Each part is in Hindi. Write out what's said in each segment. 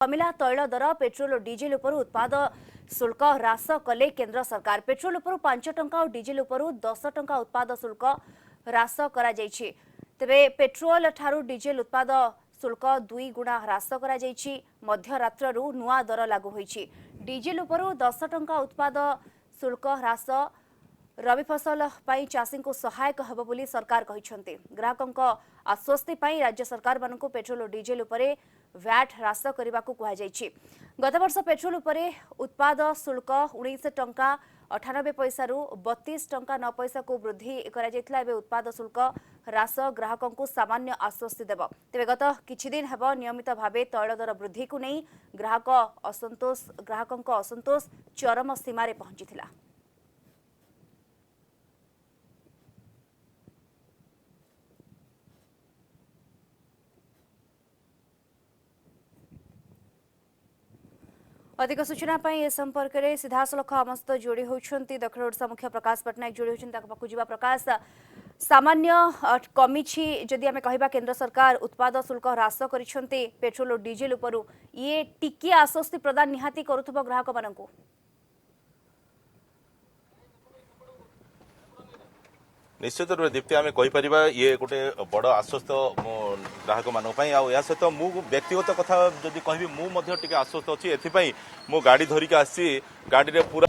कमिला तैल दर पेट्रोल और डीजेल उपर उत्पाद शुल्क ह्रास कले केंद्र सरकार। पेट्रोल उपर 5 टंका और डीजेल उपर 10 टंका उत्पाद शुल्क ह्रास करा जायछि। तेबे पेट्रोल ठारू डीजेल उत्पाद शुल्क 2 गुणा ह्रास करा जायछि। मध्यरात्रु नुआ दर लागू होईछि। डीजेल उपर 10 टंका उत्पाद शुल्क ह्रास रबी फसल पाई चाषी को सहायक हेब बोली सरकार कहिसंते। ग्राहकों आश्वस्ति पाई राज्य सरकार मानक पेट्रोल और डीजेल उपरे वैट ह्रास करने को कहुଯାଇଛି। गत वर्ष पेट्रोल उपरे उत्पाद शुल्क 19 टंका 98 पैसा रु 32 टंका 9 पैसा को वृद्धि करा जायतिला। एबे उत्पाद शुल्क ह्रास ग्राहकों को सामान्य आश्वस्ति देव। तेबे गत किछि दिन हेब नियमित भावे तैल दर वृद्धि को नहीं ग्राहकों असंतोष चरम सीमारे पहुंचीथिला। अधिक सूचना ए संपर्क में सीधासलख आम सहित जोड़ी होती दक्षिण ओडिशा मुख्य प्रकाश पट्टनायक जोड़ी होती। प्रकाश सामान्य कमी जदि आम कह केंद्र सरकार उत्पाद शुल्क ह्रास कर पेट्रोल और डीजेल उपरू ये टिके आश्वस्ति प्रदान निहाती करुथबो ग्राहक मानकू। निश्चित रूप दीप्ति आम कहीपर ये गोटे बड़ आश्वस्त ग्राहक मान सहित मु व्यक्तिगत कथा जदि कहि मुझे आश्वस्त अच्छी एथि मु गाड़ी धरिक आसी गाड़ी रे पूरा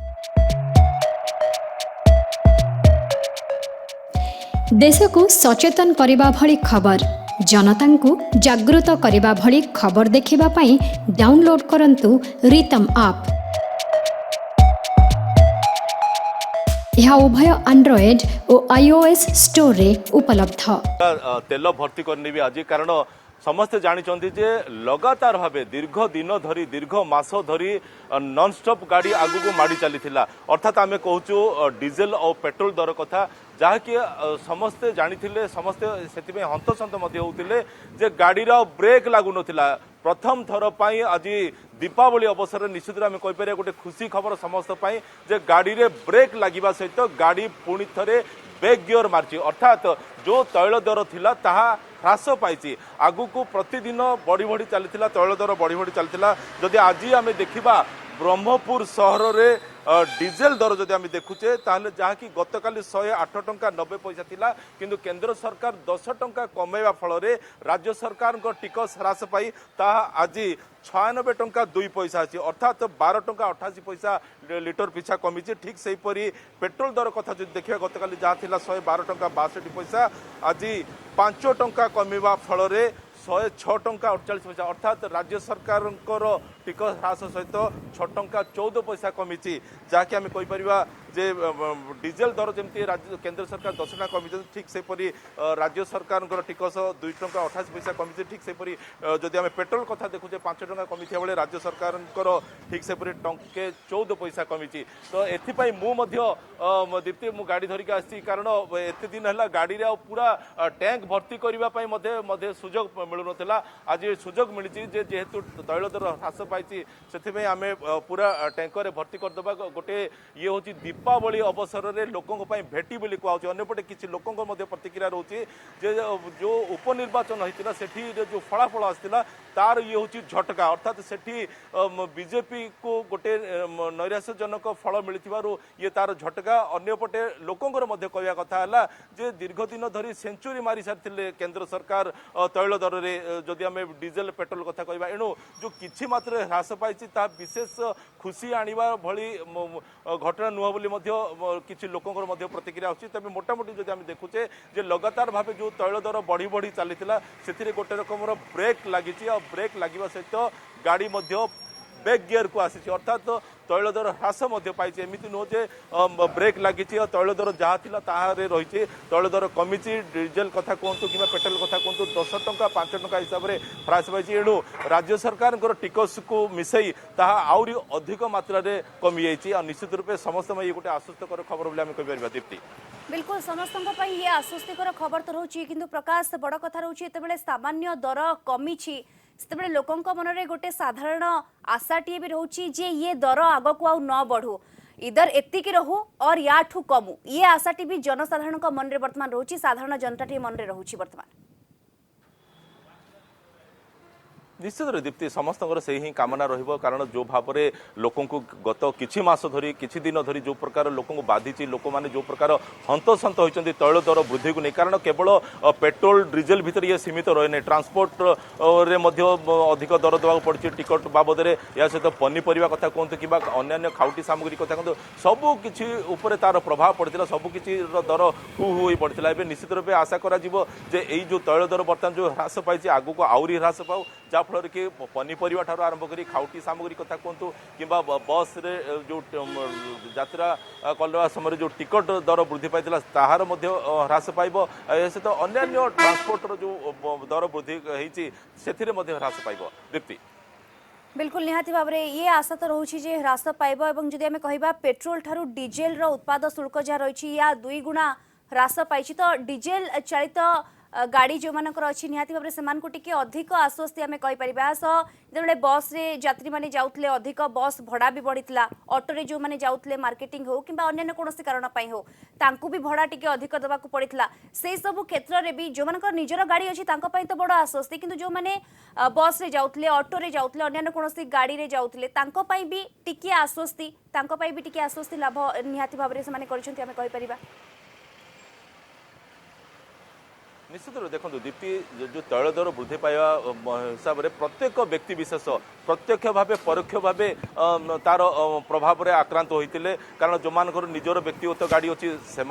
देश को सचेतन करने भली खबर जनता को जागृत करने भली खबर देखिबा पई डाउनलोड करंतु रितम ऐप। यह उभय एंड्रॉयड और आईओएस स्टोर रे उपलब्ध। तेल भर्ती करनी भी आज कारण समस्ते जानी जे लगातार भावे दीर्घ दिन धरी दीर्घ मास धरी नॉन स्टॉप गाड़ी आगु माड़ी चली अर्थात आम कहूँ डीजेल और पेट्रोल दर कथा जहाँकि समस्ते जानी समस्ते से हंतसंत होते जे गाड़ी ब्रेक लागू ना प्रथम थर पर आज दीपावली अवसर निश्चित आम कहीपर गोटे खुशी खबर समस्त जे गाड़ी रे ब्रेक लगे सहित गाड़ी पुणी थे बैक गियर मार्ची अर्थात जो तैल दर थिला ताहा ह्रास पाई आगु को प्रतिदिन बढ़ी बढ़ी चली तैल दर बढ़ी बढ़ी चली जदि आज आम देखा ब्रह्मपुर सहर रे डीजेल दर जदि आम देखुचे ताहले जहाँकि गतकाली 108 टंका 90 पैसा थिला किंतु केंद्र सरकार 10 टंका कमेवा फल राज्य सरकार टिकस ह्रास पाई ताहा आज 96 टंका 2 पैसा अच्छी अर्थात 12 टंका 88 पैसा लिटर पिछा कमी। ठीक से पेट्रोल दर कथा जो देखिए गतकाली जहाँ थिला 112 टंका 62 पैसा आज 5 टंका कमेवा फल 106 टंका 48 पैसा अर्थात राज्य सरकार टिकस ह्रास सहित 6 टंका 14 पैसा कमी जहाँकि आम कहीपर जे डीजेल दर जमी राज्य केंद्र सरकार 10 टंका कमी ठीक से राज्य सरकार टिकस 2 टंका 28 पैसा कमी। ठीक से जदि आम पेट्रोल कथा देखुचे 5 टंका कमी बेले राज्य सरकार ठीक से टंके 14 पैसा कमी। तो एथि मु दीप्ति मु गाड़ी धरिक आसी कारण एत दिन है गाड़ी रे पूरा टैंक भर्ती करने सुजोग मिलू ना आज सुजोग मिली जेहेतु तैल दर ह्रास पाई से आम पूरा टैंकर भर्ती करदे गोटे ये हूँ दीपावली अवसर में लोकों भेटी बोली कहूँ अंपटे किसी लोकों प्रतिक्रिया रोचे जो उपनिर्वाचन होता से जो फलाफल आसाला तार ये हूँ झटका अर्थात से बीजेपी को गोटे नैराश्यजनक फल मिलू ये तार झटका अंपटे लोकों कहवा कथा है जे दीर्घ दिन धरी सेंचुरी मारी सारी केंद्र सरकार तैल दर में जदि आम डीजेल पेट्रोल कथा कहवा एणु जो किछि मात्र ह्रास पाई विशेष खुशी आनिबा भली घटना नुह बोली किसी लोकों प्रतिक्रिया आछि। तबे मोटामोटी जदि आम देखुचे जे लगातार भावे जो तैल दर बढ़ी बढ़ी चली से गोटे रकम ब्रेक लगी ब्रेक लगे सहित गाड़ी बैक गियर को आसी अर्थात तैल दर ह्रास पाई एमती नुह जे ब्रेक लगी तैल दर जहाँ थी रही तैल दर कमी डीजेल कथा कहतु कि पेट्रोल कथा कहतु 10 टंका 5 टंका हिसाब से ह्रास पाई एणु राज्य सरकार टिकस को मिसई ताहा आउरी अधिक मात्रा कमी जाइए निश्चित रूप समस्त ये गोटे आश्वस्तकर खबर बोली आम कहीपर दीप्ति। बिल्कुल समस्त ये आश्वस्तिकर खबर तो रोची किंतु प्रकाश बड़ कथा रोची एतेबेले सामान्य दर कमी से लोकों मन में गोटे साधारण आशाटी भी रोची जे ये दर आग को आउ न बढ़ू इधर एतिक रहू और याठू कमू ये आशाटी भी जनसाधारण मन में बर्तमान रोची साधारण जनता मन में रोची बर्तमान। निश्चित रूपे दीप्ति समस्त से ही कामना रहिबो कारण जो भाव में लोक गत किछि मास धरी किछि दिन धरी जो प्रकार लोक बाधिची लोक माने जो प्रकार हंतसंत होइचंती तैल दर वृद्धि को नहीं कारण केवल पेट्रोल डीजेल भितर ये सीमित रहे नहीं ट्रांसपोर्ट रे मध्य अधिक दर देवा पड़े टिकट बाबद में या सहित पनीपरिया कथा कहतु कि अन्य खाउटी सामग्री कथा कहतु सबू किछि ऊपर तार प्रभाव पड़ता सबकि दर हु हो पड़ता है निश्चित रूपे आशा करा जे यही जो तैल दर बर्तमान जो ह्रास पाई आगू को आहरी ह्रास पाऊ जहाँफल कि पनीपरिया ठार आरंभ कर खाउटी सामग्री कथा कहतु कि बस रे जो यात्रा करवा समय जो टिकट दर वृद्धि पाई ताहार ह्रास पाइब सहित अन्य ट्रांसपोर्टर जो दर वृद्धि होती ह्रास पाइब दीप्ति बिल्कुल निहाती भाव में ये आशा तो रोचे जे ह्रास पाइब एवं जदि आमे कहिबा पेट्रोल ठारू डीजेल रो उत्पाद शुल्क जहाँ रही या 2 गुणा ह्रास पाई तो डीजेल चालित गाड़ी जो मानकर अच्छी निहाती भाव में से टिके अधिक आश्वस्ति आम कहीपर जो बस रे यात्री मैंने जाऊले अधिक बस भड़ा भी बढ़ीला ऑटो रे जो मैंने जाऊले मार्केटिंग हो कि अन्य कौन कारण हो तांकू भी भड़ा टिके अधिक देवाक पड़ता से सब क्षेत्र में भी जो मानकर निजर गाड़ी अच्छी तो बड़ आश्वस्ति किंतु जो मैंने बस रे जाऊले ऑटो रे जाऊले अन्य कौन गाड़ी रे जाऊले भी टिके आश्वस्ति भी टिके आश्वस्ति लाभ निहाती भाव में से आम कहीपर निश्चित रूप देखो दीप्ति जो तैल दर वृद्धि पाइबा हिसाब से प्रत्येक व्यक्ति विशेष प्रत्यक्ष भाव परोक्ष भाव तार प्रभाव में आक्रांत होते कारण जो मान निजर व्यक्तिगत गाड़ी अच्छी से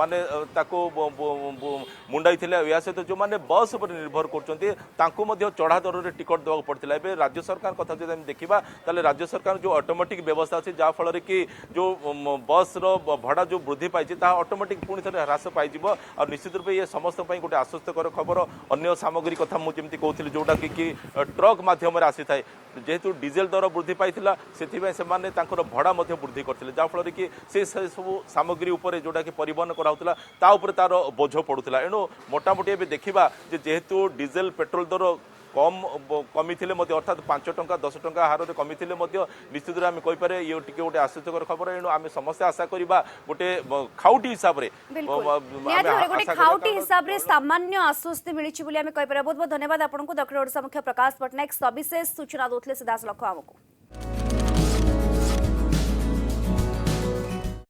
मुंडाई या सहित जो मैंने बस पर निर्भर कर चढ़ा दर में टिकट देवाक पड़ता है राज्य सरकार कथा जो देखा राज्य सरकार जो ऑटोमेटिक व्यवस्था अच्छी जहाँफल कि जो बस भड़ा जो वृद्धि पाई ऑटोमेटिक पुणी थे ह्रास पाई और निश्चित रूप ये समस्त गोटे आश्वस्तकर खबर अन्य सामग्री कथा मुझे कहती जोटा कि ट्रक मध्यम आसी थाए जेहेतु डीजेल दर वृद्धि पाई से भड़ा वृद्धि करते जहाँफल कि से सब सामग्री उपर जोटा कि परिवहन कराला तार बोझ पड़ूला एणु मोटामोटी देखा जेहेतु डीजेल पेट्रोल दर कमी अर्थात 5 टंका 10 टंका हार में कमी निश्चित रूप में कहीपर ये टे गोटे आश्चर्यकर खबर एणु आम समस्त आशा करवा गोटे खाउटी हिसाब से खाउटी हिसाब से सामान्य आश्वस्ति मिली बहुत बहुत धन्यवाद आपको दक्षिण ओडिशा मुख्य प्रकाश पट्टनायक सविशेष सूचना दौले सीधासलख आमको।